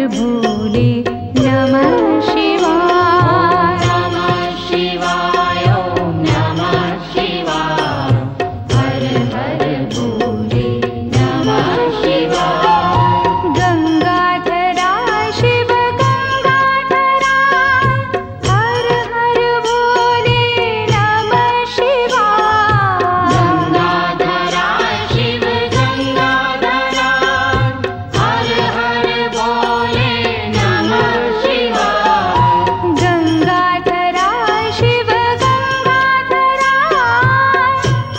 भोले नमः शिवाय। नमः शिवाय ओम नमः शिवाय। हर हर भोले नमः शिवाय। गंगाधरा शिव गंगाधरा हर हर भोले नमः शिवाय। गंगाधरा शिव गंगाधरा हर हर भोले नमः शिवाय। गंगाधरा शिव गंगाधरा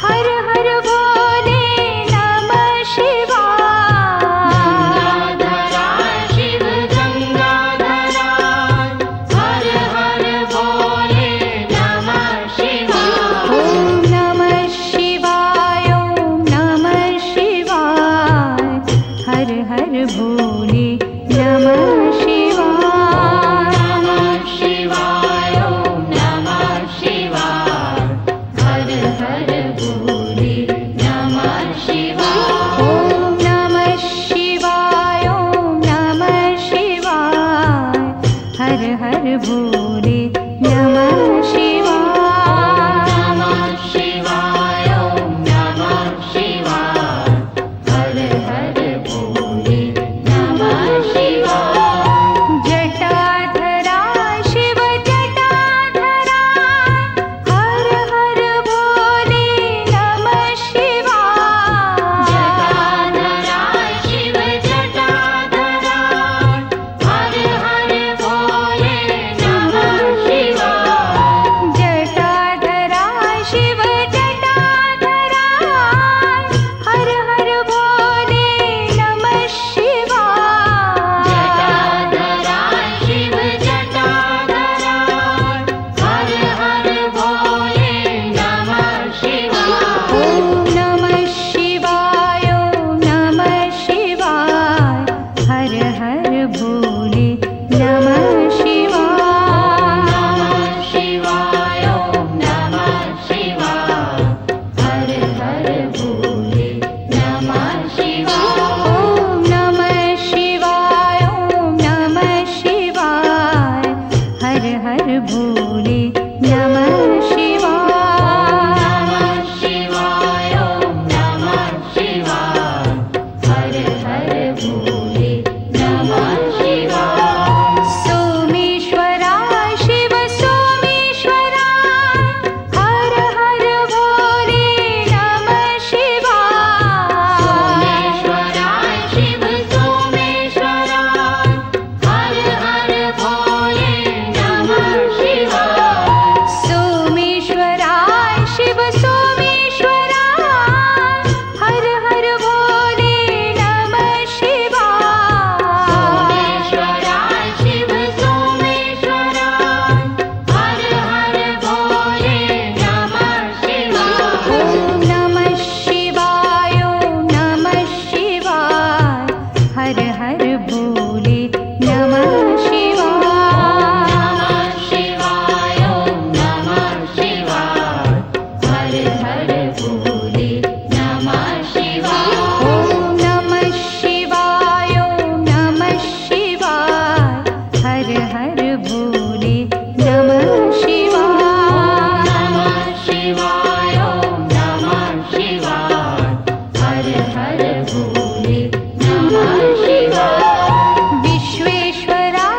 हर हर भोले नमः शिवाय। गंगाधरा शिव गंगाधरा हर हर भोले नमः शिवाय। ओम नमः शिवाय ओम नमः शिवाय। हर हर भोले नमः शिवाय। नमः शिवाय ओम नमः शिवाय। हर हर भोले नमः शिवाय। ओम नमः शिवाय ओम नमः शिवाय। हर हर भोले नमः शिवाय। नमः शिवाय ओम नमः शिवाय। हर हर भोले नमः शिवाय। जटाधरा शिव जटाधरा हर हर भोले नमः शिवाय। जटाधरा शिव जटाधरा हर हर भोले नमः शिवाय। जटाधरा शिव जटाधरा हर हर भोले नमः शिवाय। जटाधरा शिव जटाधरा हर हर भोले नमः शिवाय। ओम नमः शिवाय ओम नमः शिवाय। हर हर भोले नमः शिवाय। नमः शिवाय ओम नमः शिवाय। हर हर भोले नमः शिवाय। ओम नमः शिवाय ओम नमः शिवाय। हर हर भोले नमः शिवाय। नमः शिवाय ओम नमः शिवाय। हर हर भोले नमः शिवाय। सोमेश्वरा शिव सोमेश्वरा हर हर भोले नमः शिवाय। सोमेश्वरा शिव सोमेश्वरा हर हर भोले नमः शिवाय। सोमेश्वरा शिव सोमेश्वरा हर हर भोले नमः शिवाय। सोमेश्वरा शिव सोमेश्वरा हर हर भोले नमः शिवाय। ओम नमः शिवाय ओम नमः शिवाय। हर हर भोले नमः शिवाय। नमः शिवाय ओम नमः शिवाय। हर हर भोले नमः शिवाय। ओम नमः शिवाय ओम नमः शिवाय। हर हर भोले नमः शिवाय। नमः शिवाय ओम नमः शिवाय। हर हर भोले नमः शिवाय। विश्वेश्वरा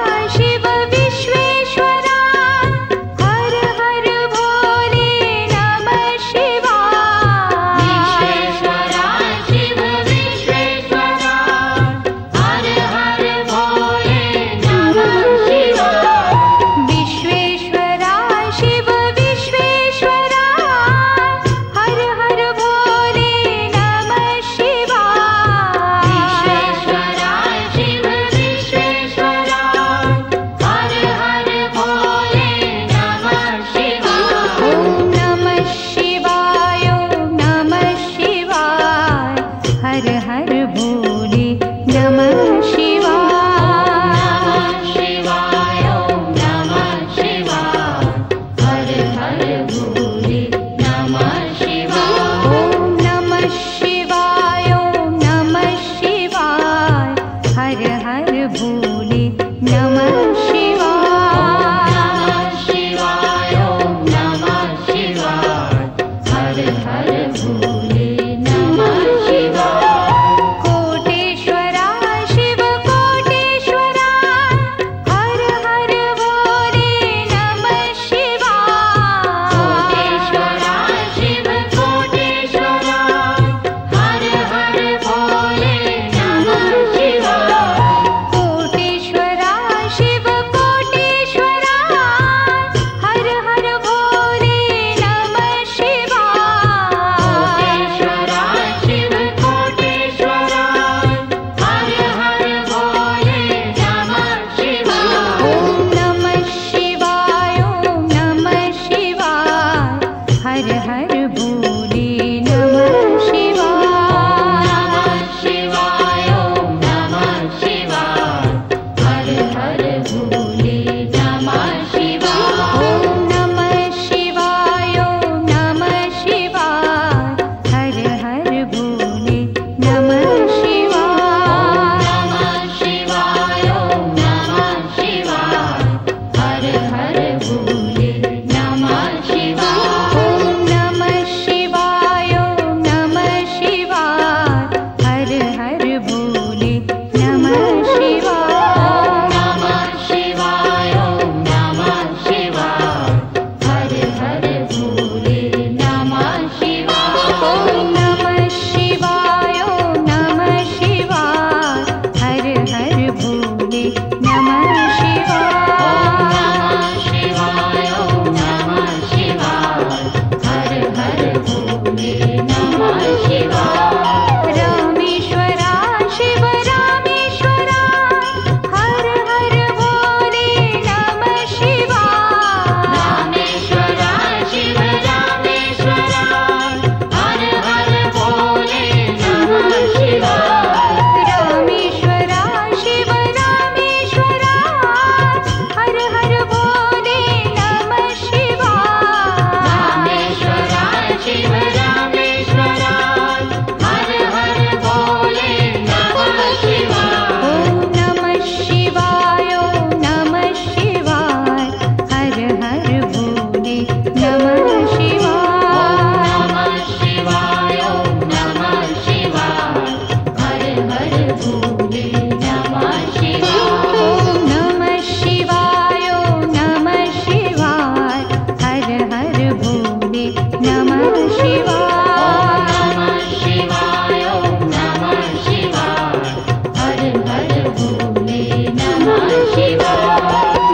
भोले नमः शिवाय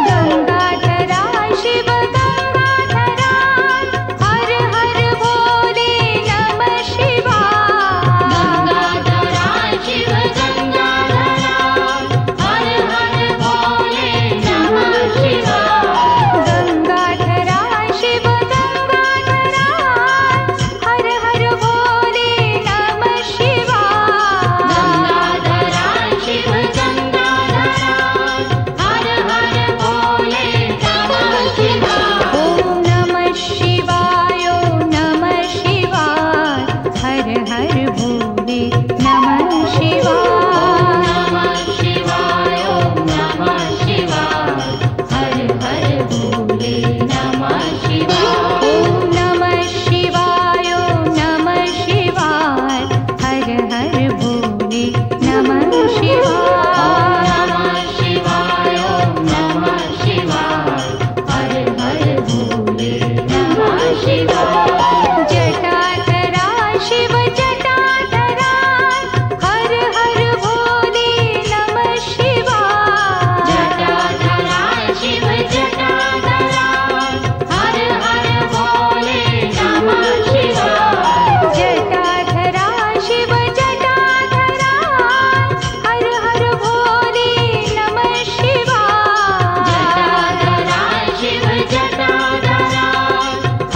गंगाधरा शिव गंगाधरा हर हर भोले नमः शिवाय गंगाधरा शिव गंगाधरा हर हर भोले नमः शिवाय गंगाधरा शिव गंगाधरा हर हर भोले नमः शिवाय गंगाधरा शिव गंगाधरा हर हर भोले नमः शिवाय ओम नमः शिवाय ओम नमः शिवाय हर हर भोले नमः शिवाय नमः शिवाय ओम नमः शिवाय हर हर भोले नमः शिवाय ओम नमः शिवाय ओम नमः शिवाय हर हर भोले नमः शिवाय नमः शिवाय ओम नमः शिवाय हर हर भोले नमः शिवाय जटाधरा शिव जटाधरा हर हर भोले नमः शिवाय जटाधरा शिव जटाधरा हर हर भोले नमः शिवाय जटाधरा शिव जटाधरा हर हर भोले नमः शिवाय जटाधरा शिव जटाधरा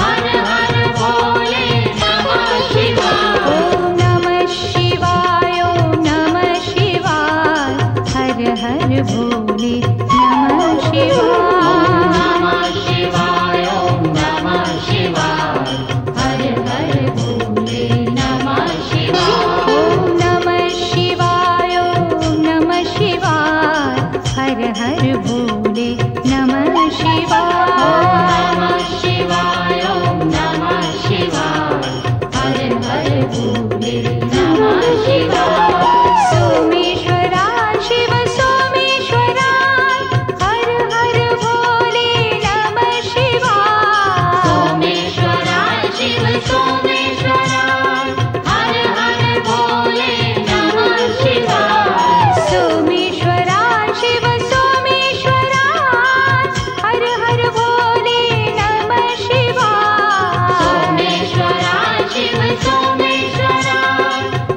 हर हर भोले नमः शिवाय ओम नमः शिवाय ओम नमः शिवाय हर हर भोले नमः शिवाय नमः शिवाय ओम नमः शिवाय हर हर भोले नमः शिवाय ओम नमः शिवाय ओम नमः शिवाय हर हर भोले नमः शिवाय नमः शिवाय ओम नमः शिवाय हर हर भोले नमः शिवाय सोमेश्वरा शिव सोमेश्वरा हर हर भोले नमः शिवाय सोमेश्वरा शिव सोमेश्वरा हर हर भोले नमः शिवाय सोमेश्वरा शिव सोमेश्वरा हर हर भोले नमः शिवाय सोमेश्वरा शिव सोमेश्वरा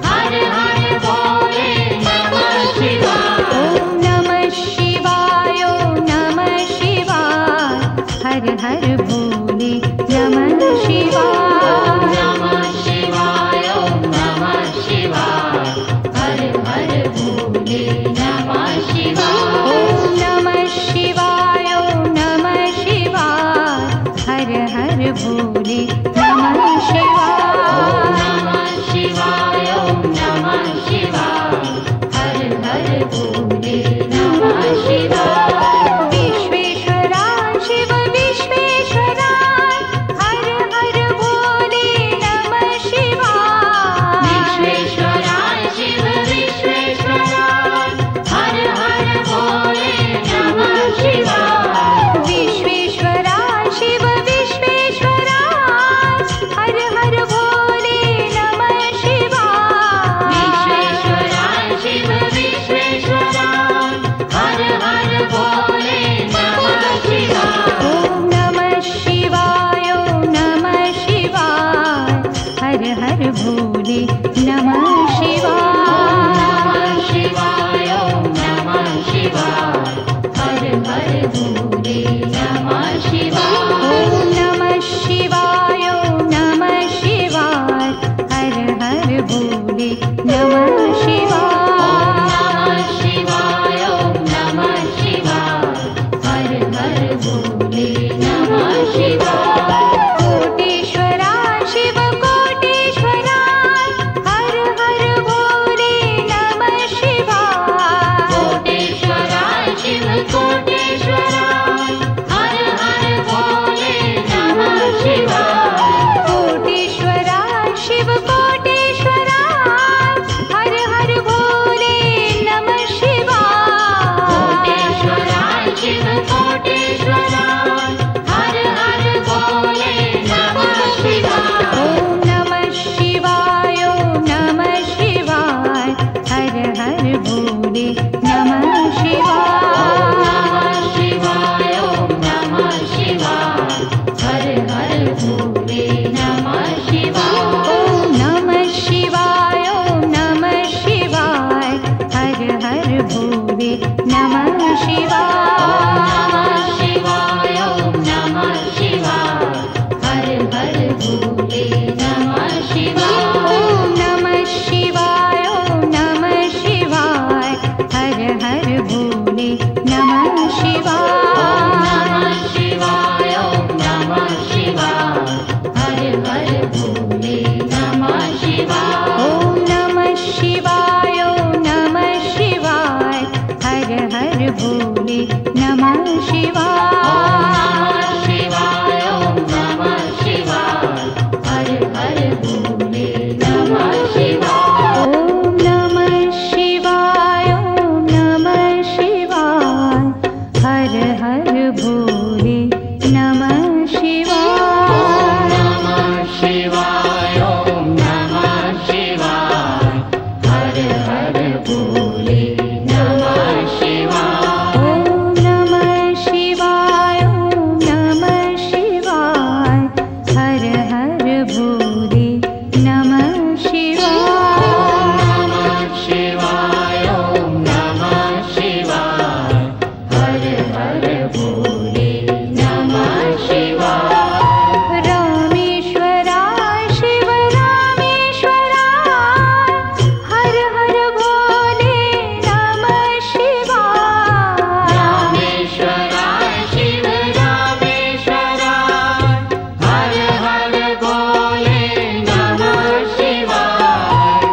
हर हर भोले नमः शिवाय ओम नमः शिवाय ओम नमः शिवाय हर हर भोले नमः शिवाय नमः शिवाय ओम नमः शिवाय हर हर भोले नमः शिवाय ओम नमः शिवाय ओम नमः शिवाय हर हर भोले नमः शिवाय नमः शिवाय ओम नमः शिवाय हर हर भोले नमः शिवाय विश्वेश्वरा शिव विश्वेश्वरा हर हर भोले नमः शिवाय विश्वेश्वरा शिव विश्वेश्वरा हर हर भोले नमः शिवाय विश्वेश्वरा शिव विश्वेश्वरा हर हर भोले नमः शिवाय विश्वेश्वरा शिव विश्वेश्वरा हर हर नमः शिवाय शिवाय ओम नमः शिवाय हर हर भोले नमः शिवाय ॐ नमः शिवाय ॐ नमः शिवाय हर हर भोले नमः शिवाय शिवाय ओम नमः शिवाय हर हर भोले नमः शिवाय ॐ नमः शिवाय ॐ नमः शिवाय हर हर भोले नमः शिवाय शिवाय ओम नमः शिवाय हर हर भोले नमः शिवाय ॐ नमः शिवाय ॐ नमः शिवाय हर हर भोले नमः शिवाय शिवाय ओम नमः शिवाय हर हर भोले नमः शिवाय ॐ नमः शिवाय ॐ नमः शिवाय हर हर भोले नमः शिवाय नमः शिवाय ओम नमः शिवाय हर हर भोले नमः शिवाय ॐ नमः शिवाय ॐ नमः शिवाय हर हर भोले नमः शिवाय नमः शिवाय ओम नमः शिवाय हर हर भोले नमः शिवाय रामेश्वराय शिव रामेश्वराय हर हर भोले नमः शिवाय रामेश्वराय शिव रामेश्वराय हर हर भोले नमः शिवाय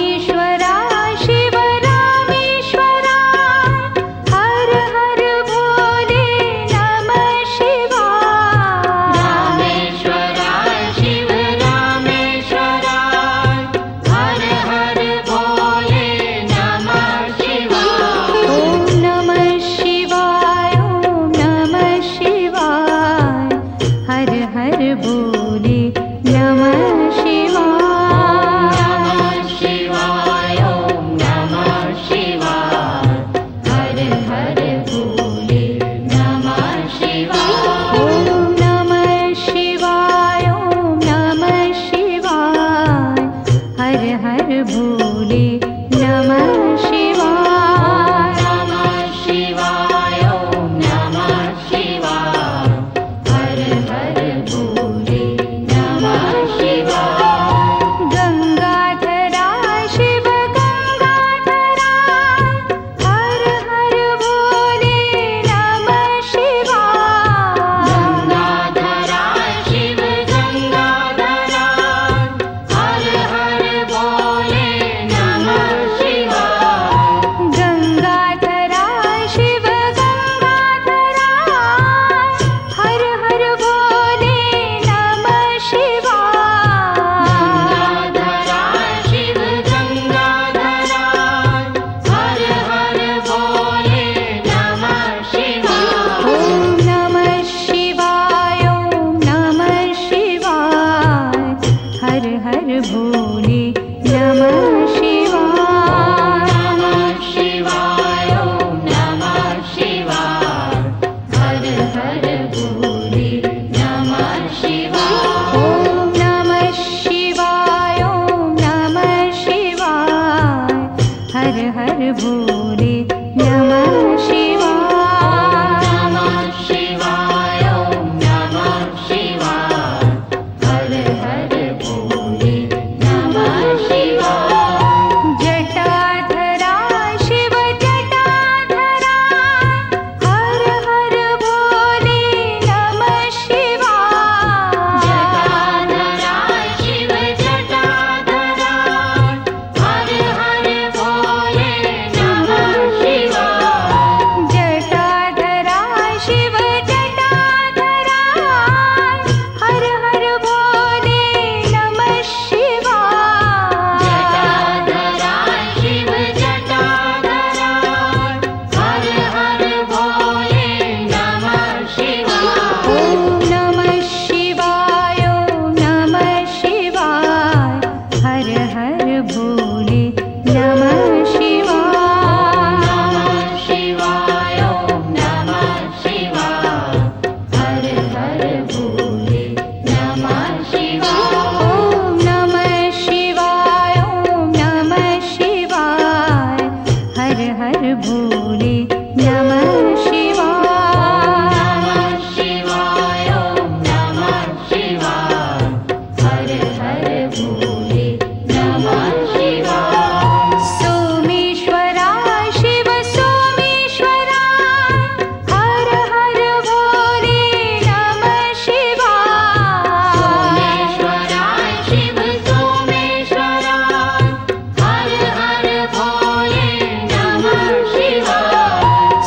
रामेश्वराय शिव रामेश्वराय हर हर भोले नमः शिवाय रामेश्वराय शिव रामेश्वराय हर हर भोले नमः शिवाय ॐ नमः शिवाय ॐ नमः शिवाय हर हर भोले नमः शिवाय नमः शिवाय ओम नमः शिवाय हर हर भोले नमः शिवाय ॐ नमः शिवाय ॐ नमः शिवाय हर हर भोले नमः शिवाय नमः शिवाय ओम नमः शिवाय हर हर भोले नमः शिवाय गंगाधराय शिव गंगाधराय हर हर भोले नमः शिवाय गंगाधराय शिव गंगाधराय हर हर भोले नमः शिवाय गंगाधराय शिव गंगाधराय हर हर भोले नमः शिवाय गंगाधराय शिव गंगाधराय हर हर भोले नमः शिवाय ॐ नमः शिवाय ॐ नमः शिवाय हर हर भोले नमः शिवाय नमः शिवाय ओम नमः शिवाय हर हर भोले नमः शिवाय ॐ नमः शिवाय ॐ नमः शिवाय हर हर भोले नमः शिवाय नमः शिवाय ओम नमः शिवाय हर हर भोले नमः शिवाय जटाधराय शिव जटाधराय हर हर भोले नमः शिवाय जटाधराय शिव जटाधराय हर हर भोले नमः शिवाय भोले नमः शिवाय नमः शिवाय ॐ नमः शिवाय हर हर भोले नमः शिवाय सोमेश्वरा शिव सोमेश्वरा हर हर भोले नमः शिवाय सोमेश्वराय शिव सोमेश्वराय हर हर भोले नमः शिवाय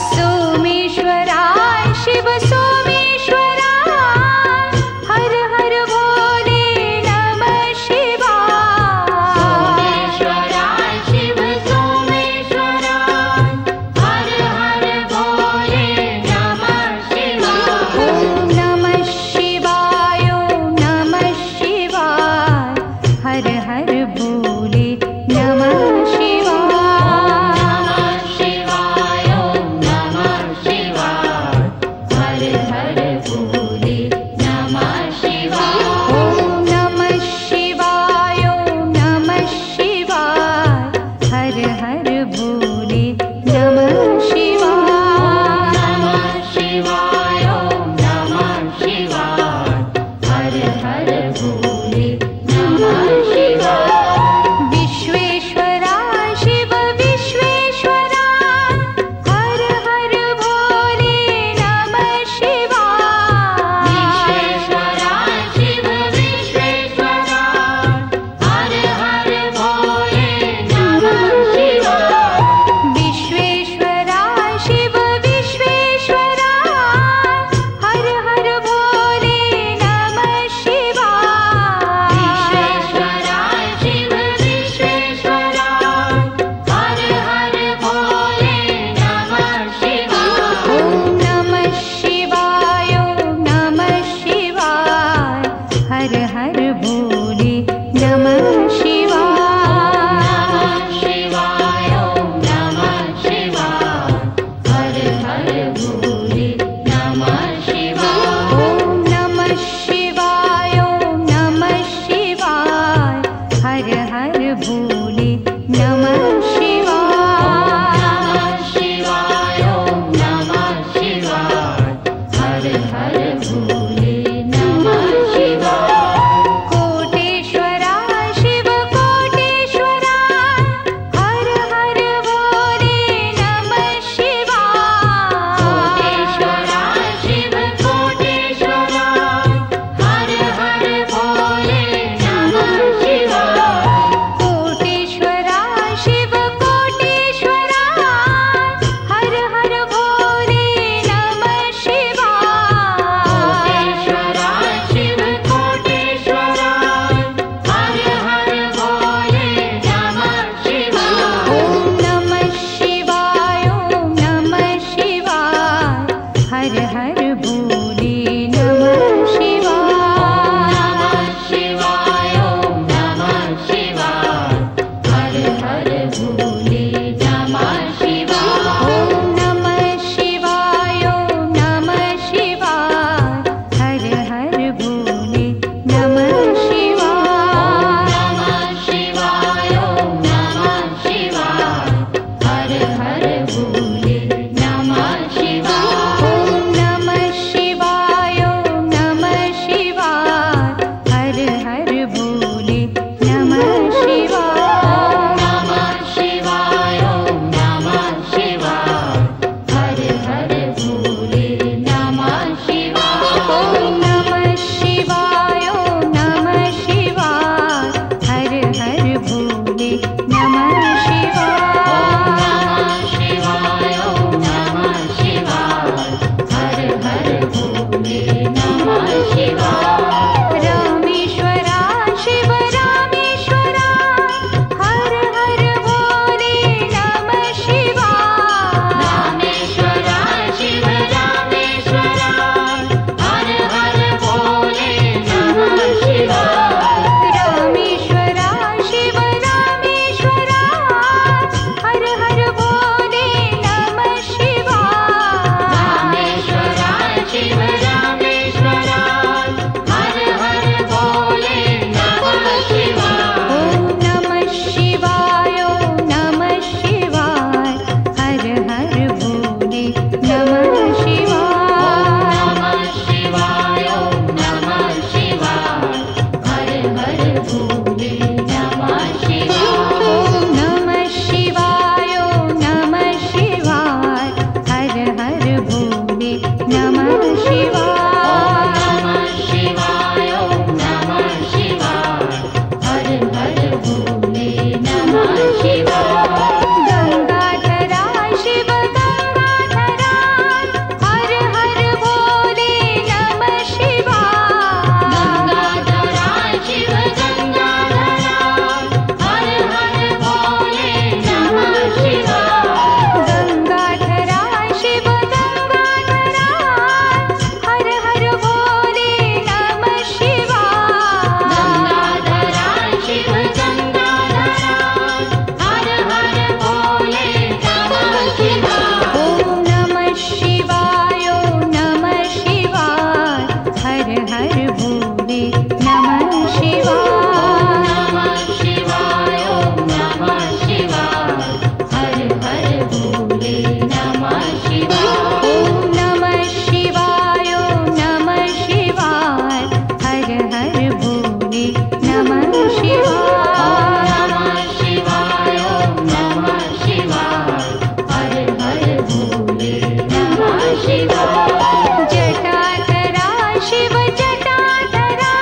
शिवाय जटाधरा शिव जटाधरा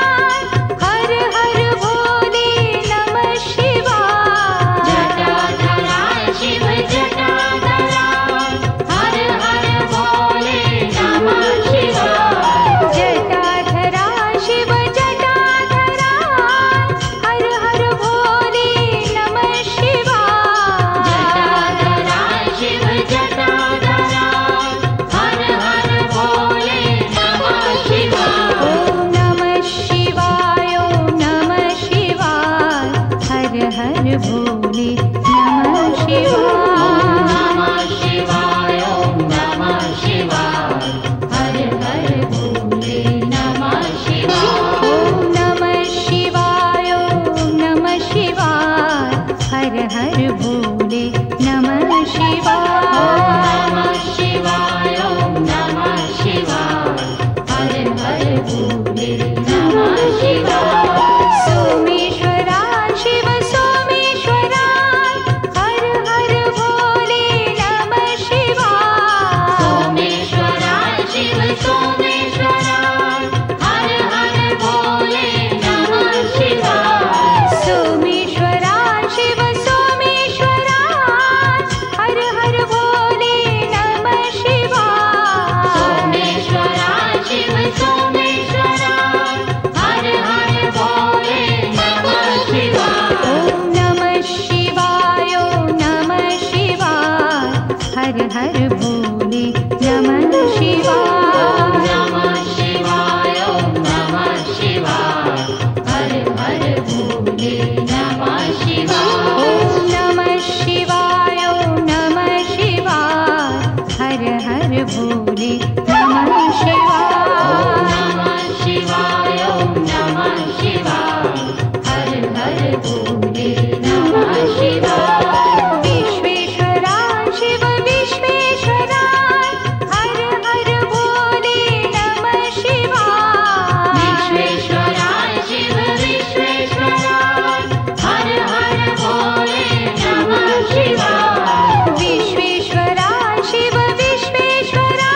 हर हर भोले नमः शिवाय जटाधरा शिव जटाधरा हर हर भोले नमः शिवाय जटाधरा शिव जटाधरा हर हर भोले नमः शिवाय जटाधरा शिव जटाधरा हर हर भोले नमः शिवाय ॐ नमः शिवाय ॐ नमः शिवाय हर हर भोले नमः शिवाय नमः शिवाय ॐ नमः शिवाय हर हर भोले नमः शिवाय ॐ नमः शिवाय ॐ नमः शिवाय हर हर भोले नमः शिवाय नमः शिवाय ॐ नमः शिवाय हर हर भोले नमः शिवाय सोमेश्वरा शिव सोमेश्वरा हर हर भोले नमः शिवाय सोमेश्वरा शिव सोमेश्वरा हर हर भोले नमः शिवाय सोमेश्वरा शिव सोमेश्वरा हर हर भोले नमः शिवाय सोमेश्वरा शिव सोमेश्वरा हर हर भोले नमः शिवाय ॐ नमः शिवाय ॐ नमः शिवाय हर हर भोले नमः शिवाय नमः शिवाय ॐ नमः शिवाय हर हर भोले नमः शिवाय ॐ नमः शिवाय ॐ नमः शिवाय हर हर भोले नमः शिवाय नमः शिवाय ॐ नमः शिवाय हर हर भोले नमः शिवाय विश्वेश्वरा शिव विश्वेश्वरा हर हर भोले नमः शिवाय विश्वेश्वरा शिव विश्वेश्वरा हर हर भोले नमः शिवाय विश्वेश्वरा शिव विश्वेश्वरा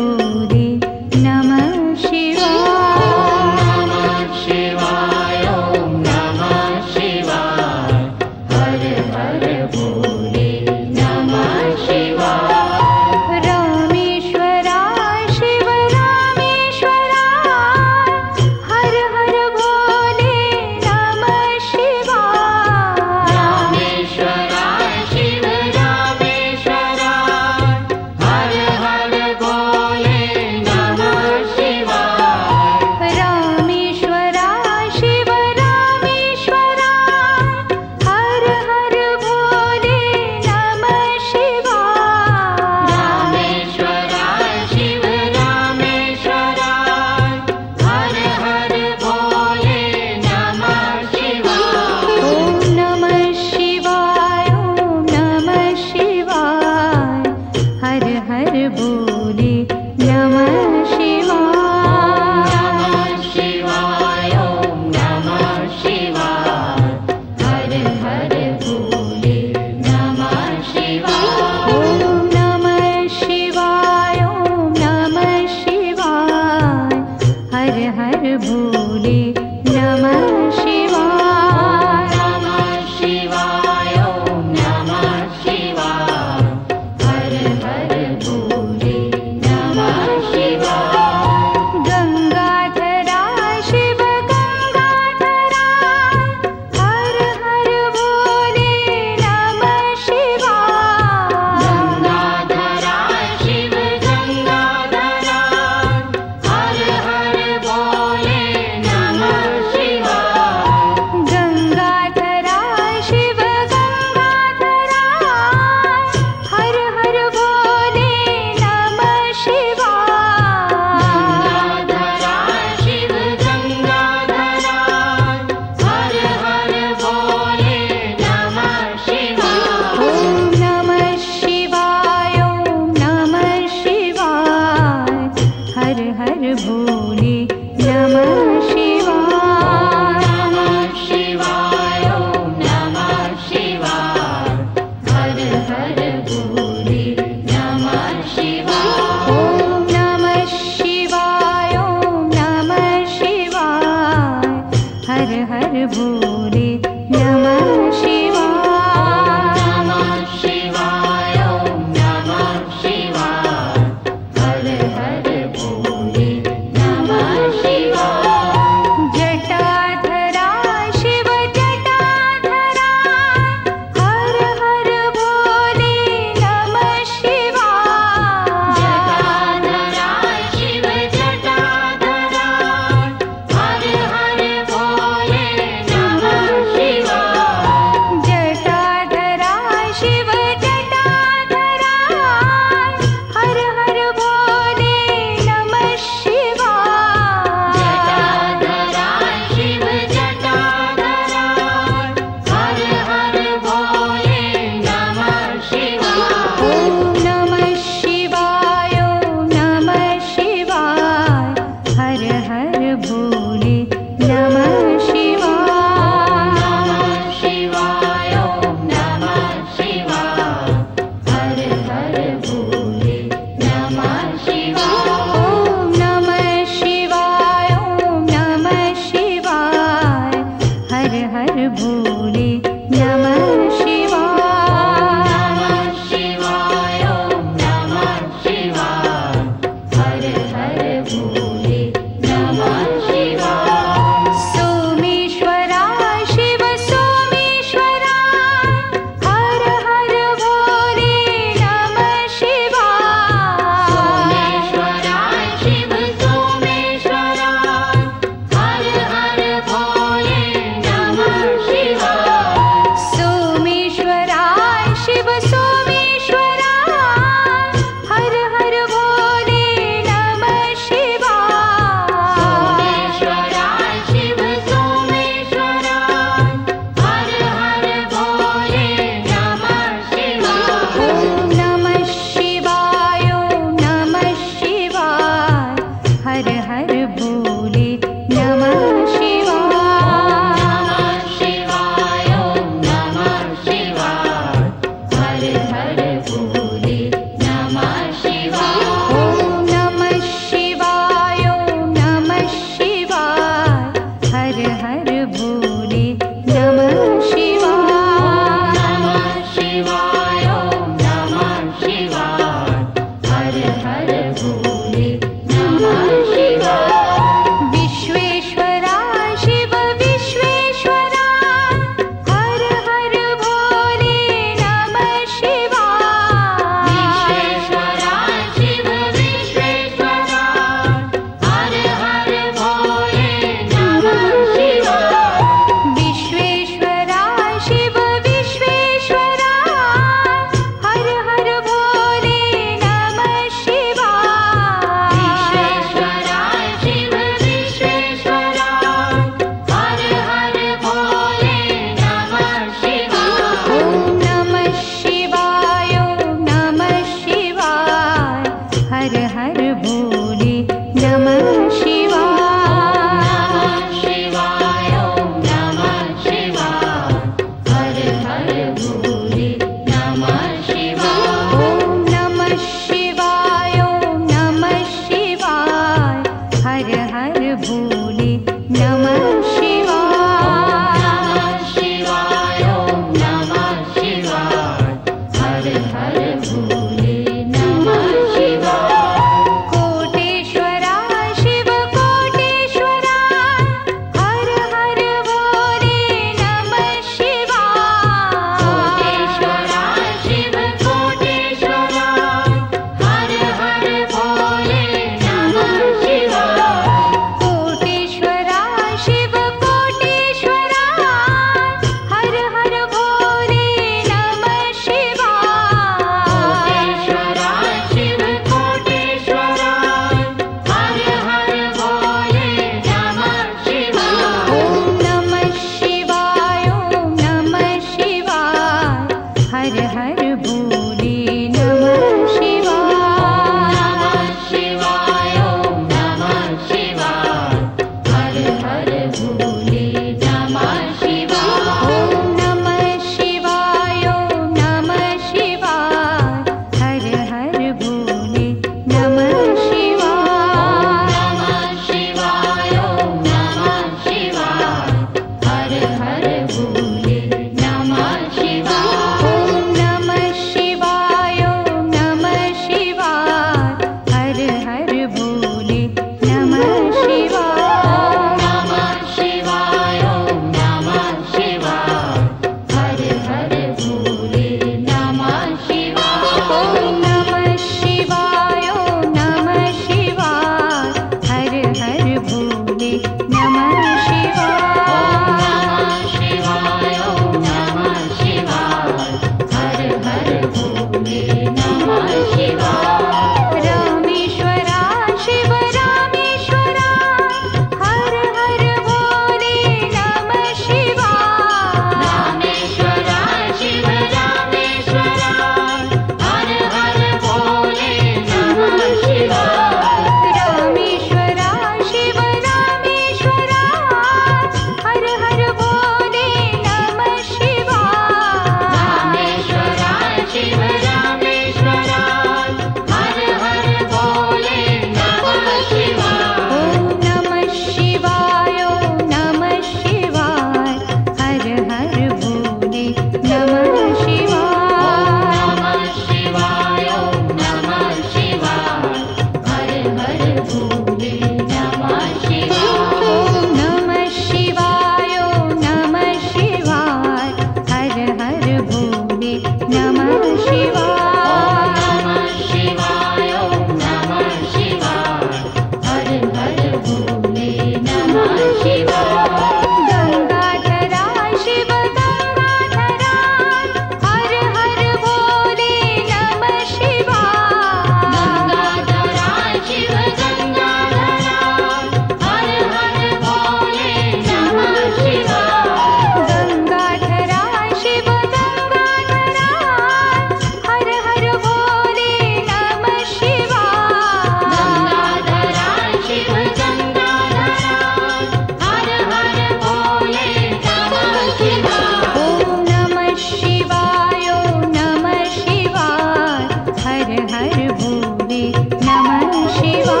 हर भोले नमः शिवाय।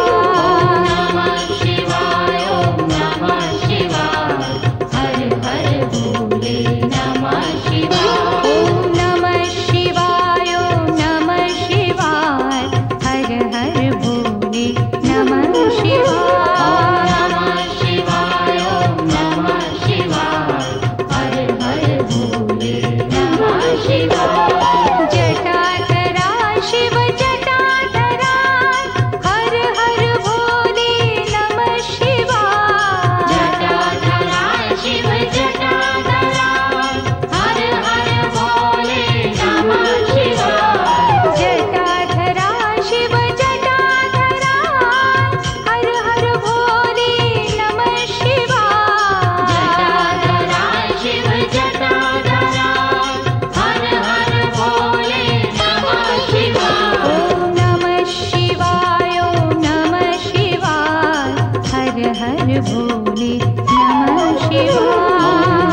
नमः शिवाय ओम नमः शिवाय हर हर भोले नमः शिवाय। ओम नमः शिवाय ओम नमः शिवाय हर हर भोले नमः शिवाय। नमः शिवाय ओम नमः शिवाय हर हर भोले नमः शिवाय। जटाधरा शिव जटाधरा हर हर भोले नमः शिवाय। जटाधरा शिव जटाधरा हर हर भोले नमः शिवाय। जटाधरा शिव जटाधरा हर हर भोले नमः शिवाय। जटाधरा शिव जटाधरा हर हर भोले नमः शिवाय। ओम नमः शिवाय ओम नमः शिवाय हर हर भोले नमः शिवाय।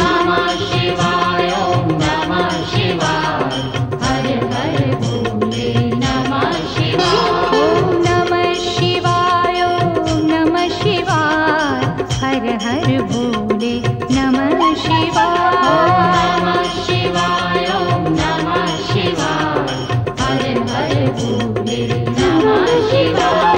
नमः शिवाय ओम नमः शिवाय हर हर भोले नमः शिवाय। ओम नमः शिवाय ओम नमः शिवाय हर हर भोले नमः शिवाय। नमः शिवाय ओम नमः शिवाय हर हर भोले नमः शिवाय।